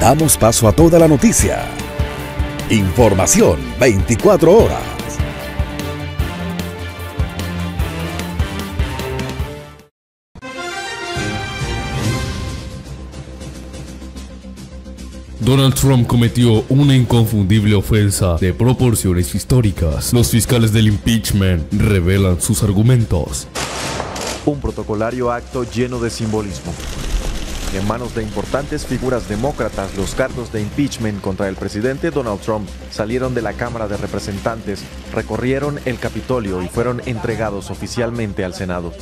Damos paso a toda la noticia. Información 24 horas. Donald Trump cometió una inconfundible ofensa de proporciones históricas. Los fiscales del impeachment revelan sus argumentos. Un protocolario acto lleno de simbolismo. En manos de importantes figuras demócratas, los cargos de impeachment contra el presidente Donald Trump salieron de la Cámara de Representantes, recorrieron el Capitolio y fueron entregados oficialmente al Senado.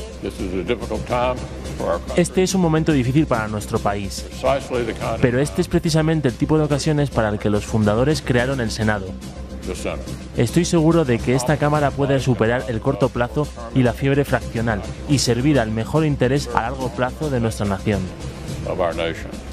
Este es un momento difícil para nuestro país, pero este es precisamente el tipo de ocasiones para el que los fundadores crearon el Senado. Estoy seguro de que esta Cámara puede superar el corto plazo y la fiebre fraccional y servir al mejor interés a largo plazo de nuestra nación.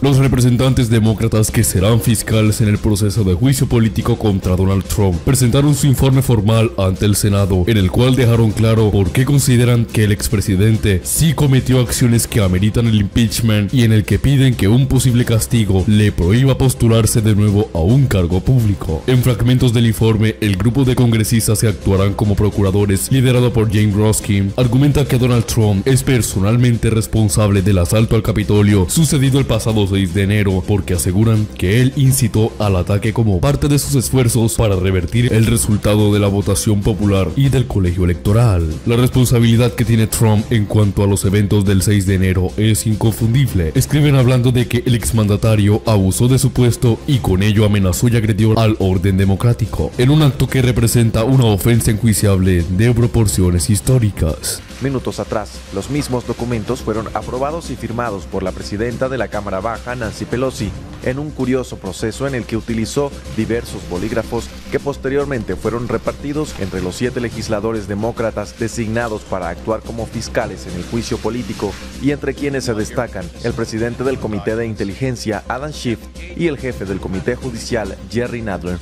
Los representantes demócratas que serán fiscales en el proceso de juicio político contra Donald Trump presentaron su informe formal ante el Senado, en el cual dejaron claro por qué consideran que el expresidente sí cometió acciones que ameritan el impeachment y en el que piden que un posible castigo le prohíba postularse de nuevo a un cargo público. En fragmentos del informe, el grupo de congresistas que actuarán como procuradores, liderado por James Raskin, argumenta que Donald Trump es personalmente responsable del asalto al Capitolio sucedido el pasado 6 de enero, porque aseguran que él incitó al ataque como parte de sus esfuerzos para revertir el resultado de la votación popular y del colegio electoral. La responsabilidad que tiene Trump en cuanto a los eventos del 6 de enero es inconfundible. Escriben hablando de que el exmandatario abusó de su puesto y con ello amenazó y agredió al orden democrático, en un acto que representa una ofensa enjuiciable de proporciones históricas. Minutos atrás, los mismos documentos fueron aprobados y firmados por la presidenta de la Cámara Baja, Nancy Pelosi, en un curioso proceso en el que utilizó diversos bolígrafos que posteriormente fueron repartidos entre los 7 legisladores demócratas designados para actuar como fiscales en el juicio político, y entre quienes se destacan el presidente del Comité de Inteligencia, Adam Schiff, y el jefe del Comité Judicial, Jerry Nadler.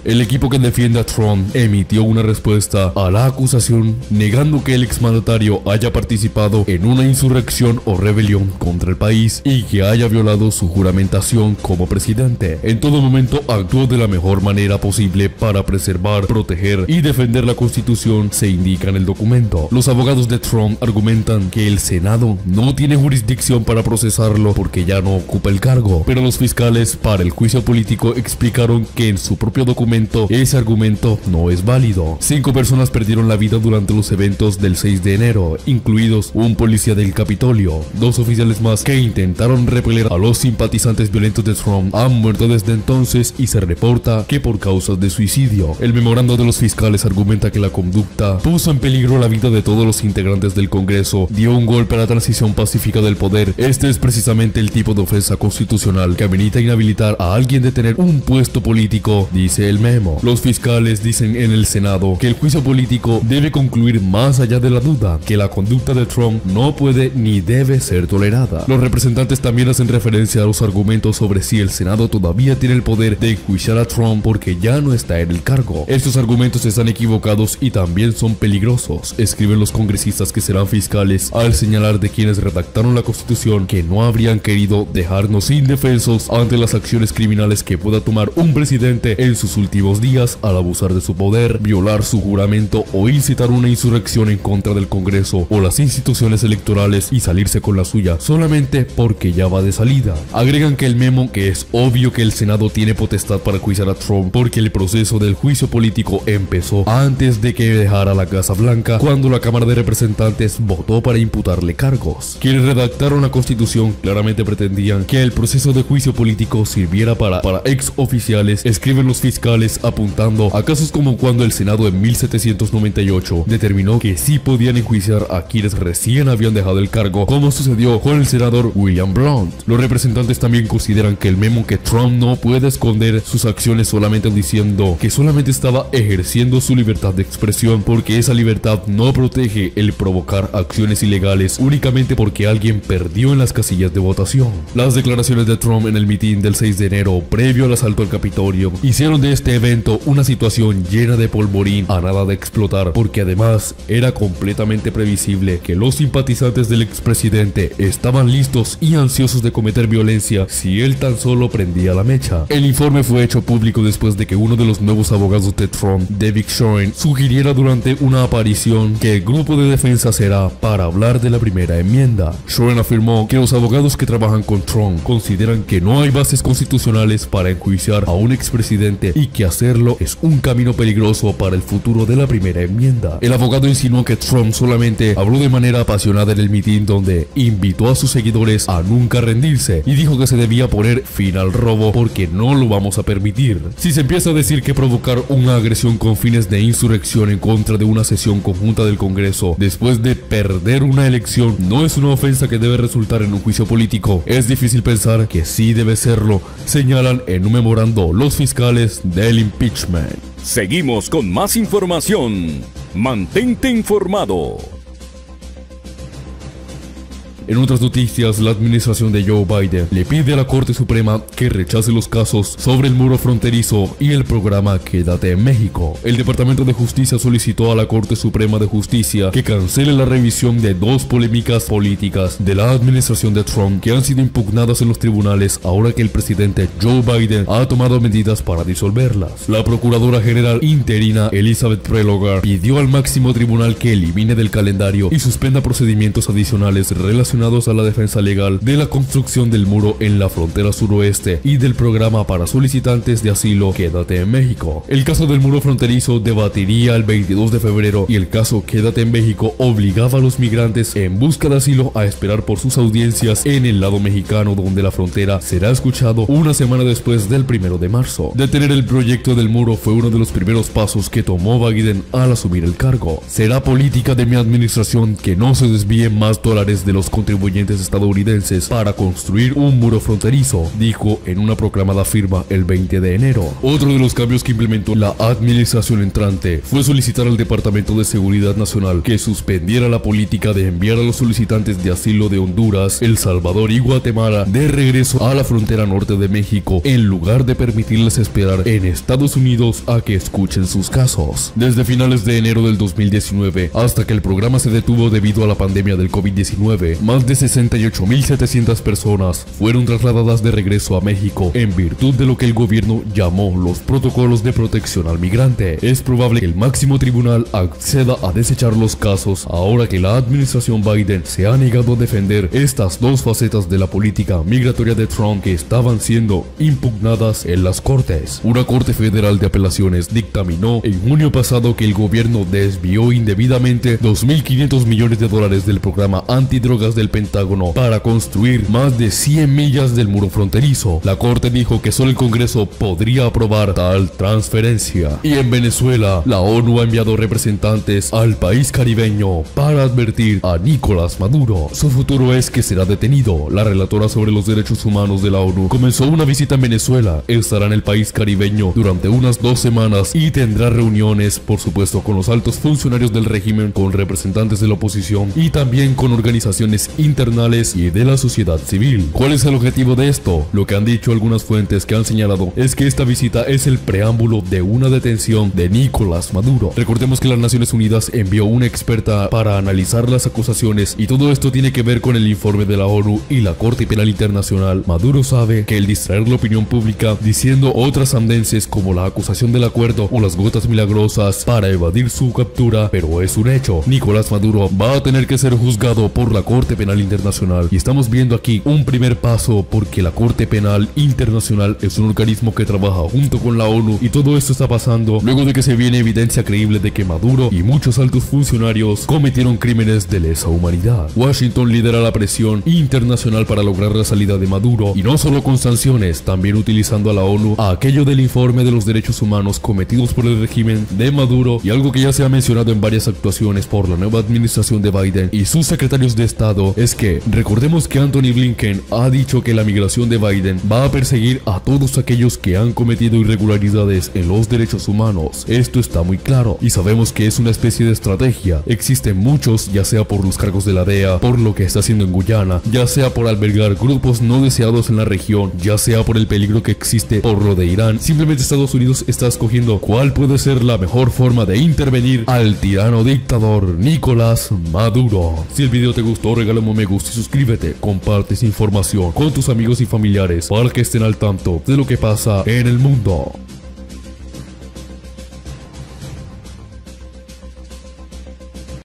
El equipo que defiende a Trump emitió una respuesta a la acusación, negando que el exmandatario haya participado en una insurrección o rebelión contra el país y que haya violado su juramentación como presidente. En todo momento actuó de la mejor manera posible para preservar, proteger y defender la Constitución, se indica en el documento. Los abogados de Trump argumentan que el Senado no tiene jurisdicción para procesarlo porque ya no ocupa el cargo, pero los fiscales para el juicio político explicaron que en su propio documento ese argumento no es válido. 5 personas perdieron la vida durante los eventos del 6 de enero, incluidos un policía del Capitolio. 2 oficiales más que intentaron repeler a los simpatizantes violentos de Trump han muerto desde entonces y se reporta que por causas de suicidio. El memorando de los fiscales argumenta que la conducta puso en peligro la vida de todos los integrantes del Congreso, dio un golpe a la transición pacífica del poder. Este es precisamente el tipo de ofensa constitucional que amerita inhabilitar a alguien de tener un puesto político, dice el memo. Los fiscales dicen en el Senado que el juicio político debe concluir más allá de la duda, que la conducta de Trump no puede ni debe ser tolerada. Los representantes también hacen referencia a los argumentos sobre si el Senado todavía tiene el poder de enjuiciar a Trump porque ya no está en el cargo. Estos argumentos están equivocados y también son peligrosos, escriben los congresistas que serán fiscales, al señalar de quienes redactaron la Constitución que no habrían querido dejarnos indefensos ante las acciones criminales que pueda tomar un presidente en sus últimos días al abusar de su poder, violar su juramento o incitar una insurrección en contra del Congreso o las instituciones electorales y salirse con la suya solamente porque ya va de salida. Agregan que el memo que es obvio que el Senado tiene potestad para enjuiciar a Trump porque el proceso del juicio político empezó antes de que dejara la Casa Blanca, cuando la Cámara de Representantes votó para imputarle cargos. Quienes redactaron la Constitución claramente pretendían que el proceso de juicio político sirviera para ex oficiales, escriben los fiscales, apuntando a casos como cuando el Senado en 1798 determinó que sí podían enjuiciar a quienes recién habían dejado el cargo, como sucedió con el senador William Blount. Los representantes también consideran que el memo que Trump no puede esconder sus acciones solamente diciendo que solamente estaba ejerciendo su libertad de expresión, porque esa libertad no protege el provocar acciones ilegales únicamente porque alguien perdió en las casillas de votación. Las declaraciones de Trump en el mitin del 6 de enero previo al asalto al Capitolio hicieron de este este evento una situación llena de polvorín a nada de explotar, porque además era completamente previsible que los simpatizantes del expresidente estaban listos y ansiosos de cometer violencia si él tan solo prendía la mecha. El informe fue hecho público después de que uno de los nuevos abogados de Trump, David Schoen, sugiriera durante una aparición que el grupo de defensa será para hablar de la primera enmienda. Schoen afirmó que los abogados que trabajan con Trump consideran que no hay bases constitucionales para enjuiciar a un expresidente y que hacerlo es un camino peligroso para el futuro de la primera enmienda. El abogado insinuó que Trump solamente habló de manera apasionada en el mitin donde invitó a sus seguidores a nunca rendirse y dijo que se debía poner fin al robo porque no lo vamos a permitir. Si se empieza a decir que provocar una agresión con fines de insurrección en contra de una sesión conjunta del Congreso después de perder una elección no es una ofensa que debe resultar en un juicio político, es difícil pensar que sí debe serlo, señalan en un memorando los fiscales del impeachment. Seguimos con más información. Mantente informado. En otras noticias, la administración de Joe Biden le pide a la Corte Suprema que rechace los casos sobre el muro fronterizo y el programa Quédate en México. El Departamento de Justicia solicitó a la Corte Suprema de Justicia que cancele la revisión de dos polémicas políticas de la administración de Trump que han sido impugnadas en los tribunales ahora que el presidente Joe Biden ha tomado medidas para disolverlas. La Procuradora General interina Elizabeth Prelogar pidió al máximo tribunal que elimine del calendario y suspenda procedimientos adicionales relacionados a la defensa legal de la construcción del muro en la frontera suroeste y del programa para solicitantes de asilo Quédate en México. El caso del muro fronterizo debatiría el 22 de febrero y el caso Quédate en México obligaba a los migrantes en busca de asilo a esperar por sus audiencias en el lado mexicano, donde la frontera será escuchado una semana después del 1 de marzo. Detener el proyecto del muro fue uno de los primeros pasos que tomó Biden al asumir el cargo. Será política de mi administración que no se desvíen más dólares de los contribuyentes estadounidenses para construir un muro fronterizo, dijo en una proclamada firma el 20 de enero. Otro de los cambios que implementó la administración entrante fue solicitar al Departamento de Seguridad Nacional que suspendiera la política de enviar a los solicitantes de asilo de Honduras, El Salvador y Guatemala de regreso a la frontera norte de México, en lugar de permitirles esperar en Estados Unidos a que escuchen sus casos. Desde finales de enero del 2019 hasta que el programa se detuvo debido a la pandemia del COVID-19, más de 68.700 personas fueron trasladadas de regreso a México en virtud de lo que el gobierno llamó los protocolos de protección al migrante. Es probable que el máximo tribunal acceda a desechar los casos ahora que la administración Biden se ha negado a defender estas dos facetas de la política migratoria de Trump que estaban siendo impugnadas en las cortes. Una corte federal de apelaciones dictaminó en junio pasado que el gobierno desvió indebidamente $2.500 millones del programa antidrogas del Pentágono para construir más de 100 millas del muro fronterizo. La corte dijo que solo el Congreso podría aprobar tal transferencia. Y en Venezuela, la ONU ha enviado representantes al país caribeño para advertir a Nicolás Maduro. Su futuro es que será detenido. La relatora sobre los derechos humanos de la ONU comenzó una visita en Venezuela. Estará en el país caribeño durante unas 2 semanas y tendrá reuniones, por supuesto, con los altos funcionarios del régimen, con representantes de la oposición y también con organizaciones internacionales y de la sociedad civil. ¿Cuál es el objetivo de esto? Lo que han dicho algunas fuentes que han señalado es que esta visita es el preámbulo de una detención de Nicolás Maduro. Recordemos que las Naciones Unidas envió una experta para analizar las acusaciones y todo esto tiene que ver con el informe de la ONU y la Corte Penal Internacional. Maduro sabe que el distraer la opinión pública diciendo otras sandeces como la acusación del acuerdo o las gotas milagrosas para evadir su captura, pero es un hecho. Nicolás Maduro va a tener que ser juzgado por la Corte Penal Internacional y estamos viendo aquí un primer paso porque la Corte Penal Internacional es un organismo que trabaja junto con la ONU y todo esto está pasando luego de que se viene evidencia creíble de que Maduro y muchos altos funcionarios cometieron crímenes de lesa humanidad. Washington lidera la presión internacional para lograr la salida de Maduro y no solo con sanciones, también utilizando a la ONU a aquello del informe de los derechos humanos cometidos por el régimen de Maduro y algo que ya se ha mencionado en varias actuaciones por la nueva administración de Biden y sus secretarios de Estado esto es que recordemos que Anthony Blinken ha dicho que la migración de Biden va a perseguir a todos aquellos que han cometido irregularidades en los derechos humanos. Esto está muy claro y sabemos que es una especie de estrategia. Existen muchos, ya sea por los cargos de la DEA, por lo que está haciendo en Guyana, ya sea por albergar grupos no deseados en la región, ya sea por el peligro que existe por lo de Irán. Simplemente Estados Unidos está escogiendo cuál puede ser la mejor forma de intervenir al tirano dictador Nicolás Maduro. Si el video te gustó, regálame un me gusta y suscríbete. Comparte esta información con tus amigos y familiares para que estén al tanto de lo que pasa en el mundo.